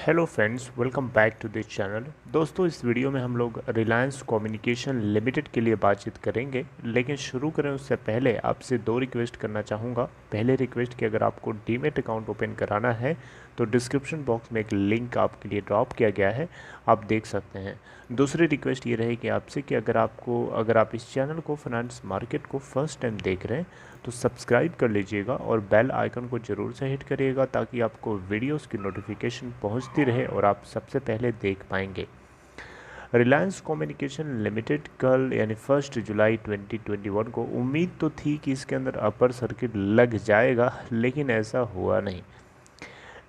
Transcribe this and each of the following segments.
Hello friends, welcome back to this channel. दोस्तों, इस video में हम लोग रिलायंस कम्युनिकेशन लिमिटेड के लिए बातचीत करेंगे, लेकिन शुरू करें उससे पहले आपसे दो रिक्वेस्ट करना चाहूँगा। पहले रिक्वेस्ट कि अगर आपको डीमैट अकाउंट ओपन कराना है तो डिस्क्रिप्शन बॉक्स में एक लिंक आपके लिए ड्रॉप किया गया है, आप देख सकते हैं। दूसरी रिक्वेस्ट ये रहेगी आपसे कि अगर आप इस चैनल को फाइनेंस मार्केट को फर्स्ट टाइम देख रहे हैं तो सब्सक्राइब कर लीजिएगा और बेल आइकन को ज़रूर से हिट करिएगा ताकि आपको वीडियोस की नोटिफिकेशन पहुंचती रहे और आप सबसे पहले देख पाएंगे। रिलायंस कम्युनिकेशन लिमिटेड कल यानी 1 जुलाई 2021 को उम्मीद तो थी कि इसके अंदर अपर सर्किट लग जाएगा, लेकिन ऐसा हुआ नहीं।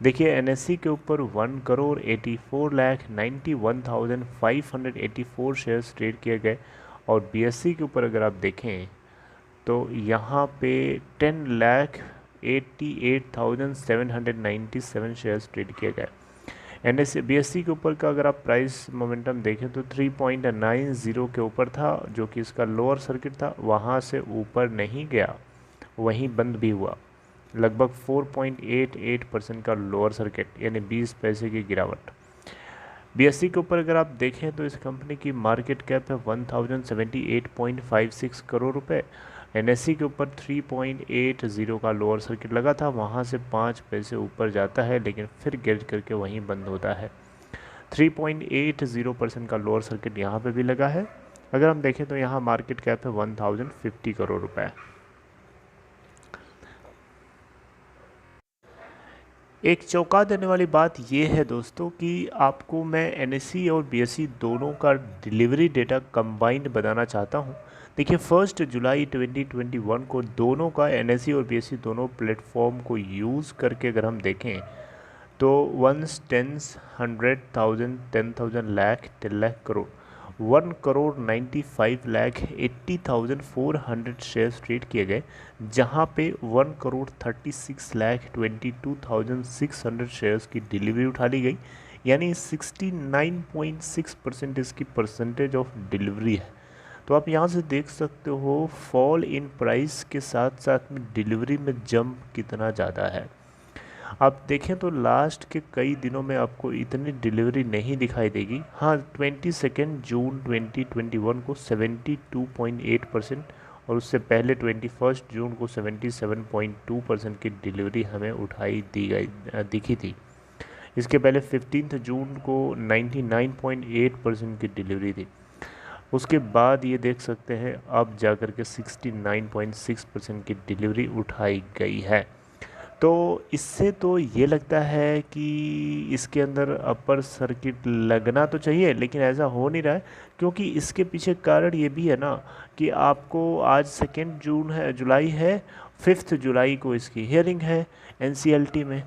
देखिए, एनएससी के ऊपर 1,84,91,584 शेयर्स ट्रेड किए गए और बीएससी के ऊपर अगर आप देखें तो यहाँ पे 10,88,797 शेयर्स ट्रेड किए गए। एनएससी बीएससी के ऊपर का अगर आप प्राइस मोमेंटम देखें तो 3.90 के ऊपर था, जो कि इसका लोअर सर्किट था, वहाँ से ऊपर नहीं गया, वहीं बंद भी हुआ। लगभग 4.88% का लोअर सर्किट यानी 20 पैसे की गिरावट। बीएससी के ऊपर अगर आप देखें तो इस कंपनी की मार्केट कैप है 1078.56 करोड़ रुपए। एनएससी के ऊपर 3.80 का लोअर सर्किट लगा था, वहां से 5 पैसे ऊपर जाता है लेकिन फिर गिर करके वहीं बंद होता है। 3.80% का लोअर सर्किट यहाँ पे भी लगा है। अगर हम देखें तो यहाँ मार्केट कैप है 1050 करोड़ रुपए। एक चौंका देने वाली बात यह है दोस्तों कि आपको मैं एनएससी और बीएससी दोनों का डिलीवरी डेटा कंबाइंड बताना चाहता हूं। देखिए, 1 जुलाई 2021 को दोनों का एनएससी और बीएससी दोनों प्लेटफॉर्म को यूज़ करके अगर हम देखें तो 1 tens 100,000 10,000 lakh 10 lakh crore 1,95,80,400 shares trade किए गए, जहां पे 1,36,22,600 शेयर्स की डिलीवरी उठा ली गई, यानी 69.6% इसकी परसेंटेज ऑफ डिलीवरी है। तो आप यहां से देख सकते हो फॉल इन प्राइस के साथ साथ में डिलीवरी में जंप कितना ज़्यादा है। आप देखें तो लास्ट के कई दिनों में आपको इतनी डिलीवरी नहीं दिखाई देगी। हाँ, 22 जून 2021 को 72.8% और उससे पहले 21 जून को 77.2% की डिलीवरी हमें दिखी थी। इसके पहले 15 जून को 99.8% की डिलीवरी थी। उसके बाद ये देख सकते हैं अब जाकर के 69.6% की डिलीवरी उठाई गई है। तो इससे तो ये लगता है कि इसके अंदर अपर सर्किट लगना तो चाहिए, लेकिन ऐसा हो नहीं रहा है, क्योंकि इसके पीछे कारण ये भी है ना कि आपको आज 2 जुलाई है, 5 जुलाई को इसकी हियरिंग है एनसीएलटी में,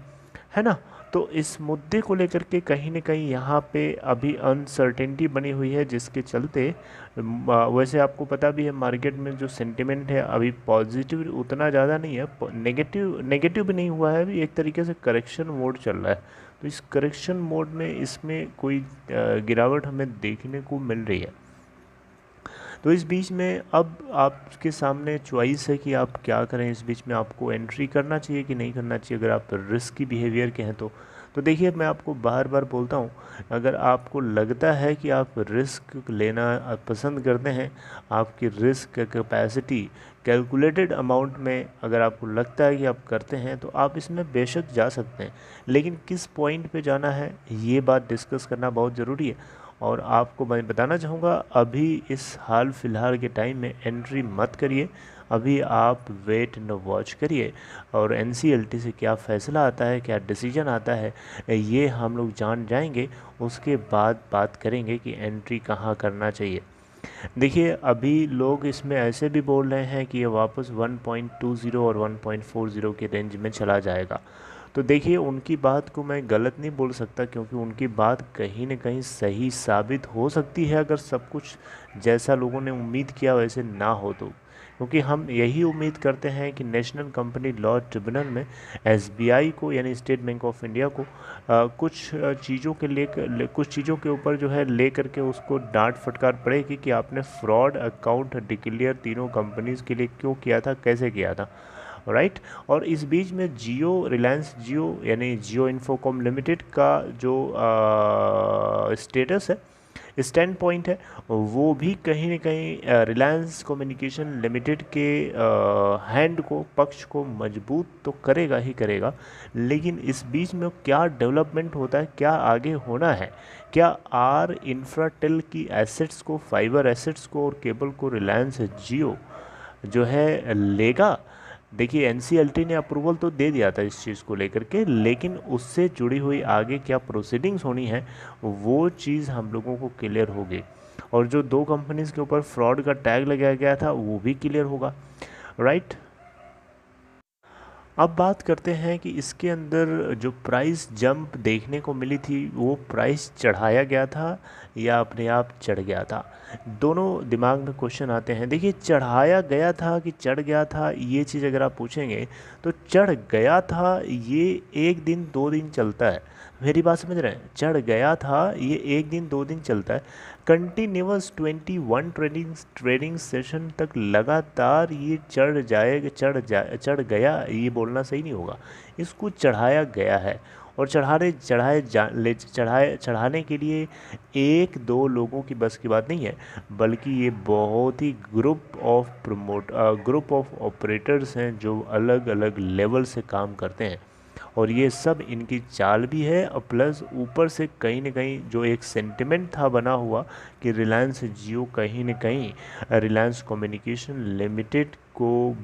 है ना। तो इस मुद्दे को लेकर के कहीं न कहीं यहाँ पे अभी अनसर्टेनिटी बनी हुई है, जिसके चलते वैसे आपको पता भी है मार्केट में जो सेंटिमेंट है अभी पॉजिटिव उतना ज़्यादा नहीं है, नेगेटिव भी नहीं हुआ है, अभी एक तरीके से करेक्शन मोड चल रहा है। तो इस करेक्शन मोड में इसमें कोई गिरावट हमें देखने को मिल रही है। तो इस बीच में अब आपके सामने चॉइस है कि आप क्या करें। इस बीच में आपको एंट्री करना चाहिए कि नहीं करना चाहिए, अगर आप रिस्की बिहेवियर के हैं तो देखिए, मैं आपको बार बार बोलता हूँ, अगर आपको लगता है कि आप रिस्क लेना पसंद करते हैं, आपकी रिस्क कैपेसिटी कैलकुलेटेड अमाउंट में अगर आपको लगता है कि आप करते हैं, तो आप इसमें बेशक जा सकते हैं, लेकिन किस पॉइंट पे जाना है ये बात डिस्कस करना बहुत ज़रूरी है। और आपको मैं बताना चाहूँगा, अभी इस हाल फिलहाल के टाइम में एंट्री मत करिए, अभी आप वेट एंड वॉच करिए और एनसीएलटी से क्या फ़ैसला आता है, क्या डिसीजन आता है, ये हम लोग जान जाएंगे। उसके बाद बात करेंगे कि एंट्री कहाँ करना चाहिए। देखिए, अभी लोग इसमें ऐसे भी बोल रहे हैं कि ये वापस 1.20 और 1.40 के रेंज में चला जाएगा। तो देखिए, उनकी बात को मैं गलत नहीं बोल सकता, क्योंकि उनकी बात कहीं न कहीं सही साबित हो सकती है अगर सब कुछ जैसा लोगों ने उम्मीद किया वैसे ना हो तो। क्योंकि हम यही उम्मीद करते हैं कि नेशनल कंपनी लॉ ट्रिब्यूनल में एसबीआई को यानी स्टेट बैंक ऑफ इंडिया को कुछ चीज़ों के ऊपर जो है ले करके उसको डांट फटकार पड़ेगी कि आपने फ्रॉड अकाउंट डिक्लेयर तीनों कंपनीज़ के लिए क्यों किया था, कैसे किया था। राइट। और इस बीच में जियो, रिलायंस जियो यानी जियो इन्फोकॉम लिमिटेड का जो स्टेटस है, स्टैंड पॉइंट है, वो भी कहीं ना कहीं रिलायंस कम्युनिकेशन लिमिटेड के हैंड को, पक्ष को मजबूत तो करेगा ही करेगा। लेकिन इस बीच में क्या डेवलपमेंट होता है, क्या आगे होना है, क्या आर इंफ्राटेल की एसेट्स को, फाइबर एसेट्स को और केबल को रिलायंस जियो जो है लेगा। देखिए एनसीएलटी ने अप्रूवल तो दे दिया था इस चीज़ को लेकर के, लेकिन उससे जुड़ी हुई आगे क्या प्रोसीडिंग्स होनी है वो चीज़ हम लोगों को क्लियर होगी। और जो दो कंपनीज के ऊपर फ्रॉड का टैग लगाया गया था वो भी क्लियर होगा, राइट। अब बात करते हैं कि इसके अंदर जो प्राइस जंप देखने को मिली थी वो प्राइस चढ़ाया गया था या अपने आप चढ़ गया था। दोनों दिमाग में क्वेश्चन आते हैं। देखिए चढ़ाया गया था कि चढ़ गया था, ये चीज़ अगर आप पूछेंगे तो चढ़ गया था ये 1 दिन 2 दिन चलता है। मेरी बात समझ रहे हैं, चढ़ गया था ये 1 दिन 2 दिन चलता है। कंटिन्यूअस 21 ट्रेडिंग सेशन तक लगातार ये चढ़ गया, ये बोलना सही नहीं होगा, इसको चढ़ाया गया है। और चढ़ाने के लिए 1-2 लोगों की बस की बात नहीं है, बल्कि ये बहुत ही ग्रुप ऑफ ऑपरेटर्स हैं जो अलग अलग लेवल से काम करते हैं। और ये सब इनकी चाल भी है, और प्लस ऊपर से कहीं ना कहीं जो एक सेंटिमेंट था बना हुआ कि रिलायंस जियो कहीं ना कहीं रिलायंस कम्युनिकेशन लिमिटेड को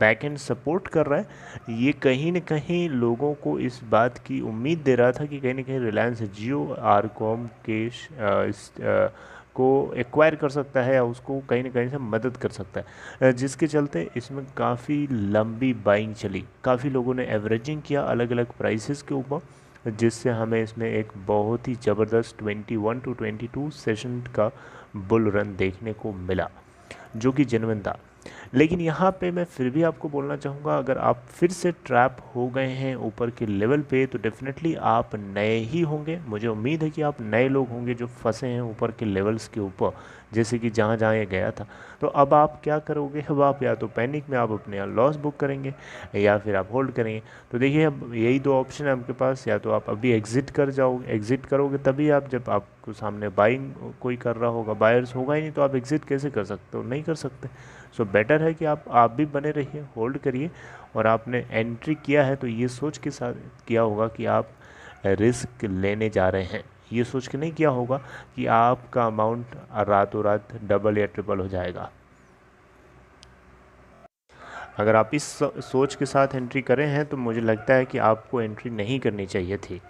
बैक एंड सपोर्ट कर रहा है, ये कहीं ना कहीं लोगों को इस बात की उम्मीद दे रहा था कि कहीं ना कहीं रिलायंस जियो आरकॉम के को एक्वायर कर सकता है या उसको कहीं ना कहीं से मदद कर सकता है, जिसके चलते इसमें काफ़ी लंबी बाइंग चली, काफ़ी लोगों ने एवरेजिंग किया अलग अलग प्राइसेस के ऊपर, जिससे हमें इसमें एक बहुत ही ज़बरदस्त 21 to 22 सेशन का बुल रन देखने को मिला जो कि जेन्युइन था। लेकिन यहाँ पे मैं फिर भी आपको बोलना चाहूँगा, अगर आप फिर से ट्रैप हो गए हैं ऊपर के लेवल पे तो डेफिनेटली आप नए ही होंगे। मुझे उम्मीद है कि आप नए लोग होंगे जो फंसे हैं ऊपर के लेवल्स के ऊपर, जैसे कि जहाँ जहाँ ये गया था। तो अब आप क्या करोगे, अब आप या तो पैनिक में आप अपने यहाँ लॉस बुक करेंगे या फिर आप होल्ड करेंगे। तो देखिए अब यही 2 ऑप्शन है आपके पास, या तो आप अभी एग्जिट करोगे तभी आप, जब आपको सामने बाइंग कोई कर रहा होगा, बायर्स होगा ही नहीं तो आप एग्जिट कैसे कर सकते हो, नहीं कर सकते। सो बेटर है कि आप भी बने रहिए, होल्ड करिए। और आपने एंट्री किया है तो ये सोच के साथ किया होगा कि आप रिस्क लेने जा रहे हैं, ये सोच के नहीं किया होगा कि आपका अमाउंट रातों रात डबल या ट्रिपल हो जाएगा। अगर आप इस सोच के साथ एंट्री करें हैं तो मुझे लगता है कि आपको एंट्री नहीं करनी चाहिए थी,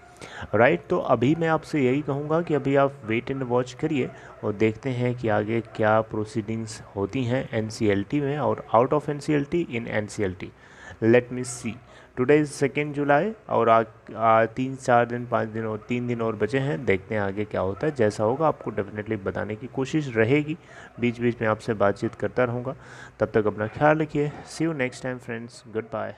राइट। तो अभी मैं आपसे यही कहूँगा कि अभी आप वेट एंड वॉच करिए और देखते हैं कि आगे क्या प्रोसीडिंग्स होती हैं एनसीएलटी में और out of NCLT in NCLT. Let me see, today is 2 July और 3-4 दिन 5 दिन और 3 दिन और बचे हैं। देखते हैं आगे क्या होता है, जैसा होगा आपको डेफिनेटली बताने की कोशिश रहेगी, बीच बीच में आपसे बातचीत करता रहूँगा। तब तक अपना ख्याल रखिए। See you next time friends, good bye.